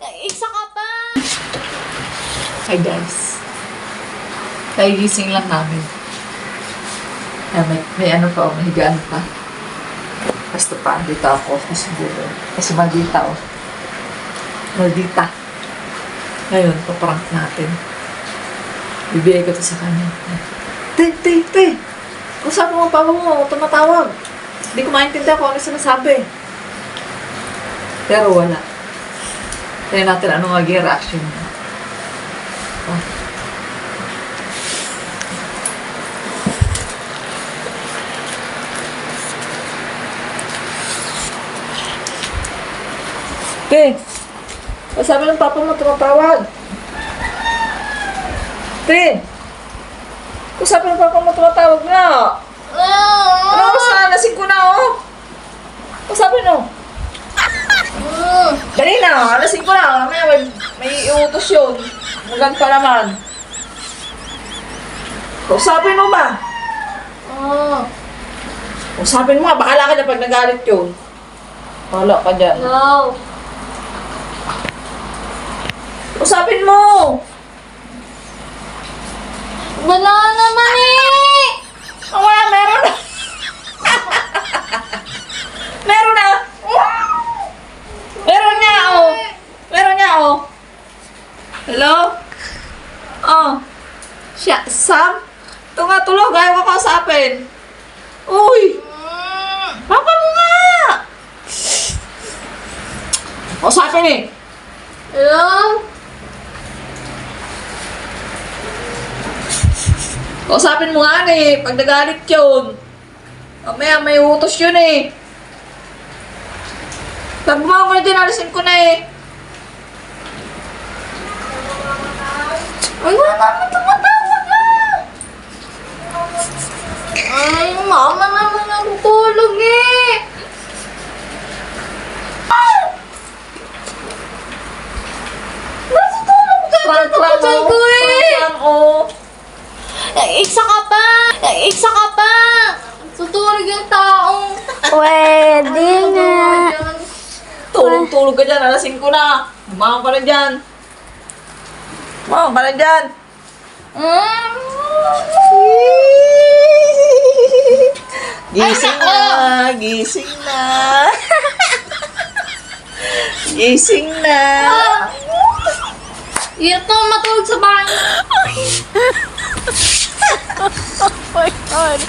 Isa ka pa! Hi guys. Kagigising lang namin. May ano pa, may higaan pa. Basta pa, andito ako. Kasi maldita, oh. Maldita. Ngayon, paprank natin. Bibigay ko to sa kanya. Te! Kung saan mo ang papa mo, tumatawag. Hindi ko maintindihan kung ano sinasabi. Pero wala. Tignan natin anong magiging reaction niya. Oh. Te! Sabi ng papa mo, tumatawag. Te! Sabi ng papa mo, tumatawag na. Ano oras na? Lasing ko na, oh. Sabi no. Dali na, lasing ko na. May iutos yun. Magan pa naman. Kausapin mo ba? Kausapin mo nga, bahala ka dyan pag nagalit yun. Bahala ka dyan. No! Kausapin mo! Wala naman eh! Oh, wala, meron na! Meron na! Meron niya, oh! Meron niya, oh! Hello? Oh. Sam? Ito nga, tulog. Ayaw ka kausapin. Uy! Papa mo nga! Kausapin eh. Hello? Kausapin mo nga eh. Pag nagalit yun. Mamaya may utos yun eh. Pag bumawa ko na dyan, alisin ko na eh. Ay, wala naman tumatawag na. Ay, mama naman natutulog eh! Natutulog ka! Natutulog ko eh! Oh. Isa ka pa! Isa ka pa! Tutulog yung taong... Pwede nga. Tulog ka dyan, alasing ko na. Bumawa ka na dyan. Bumawa ka na dyan. Gising na, gising na. Gising na. Ito, matulog sa bahay. Oh my God.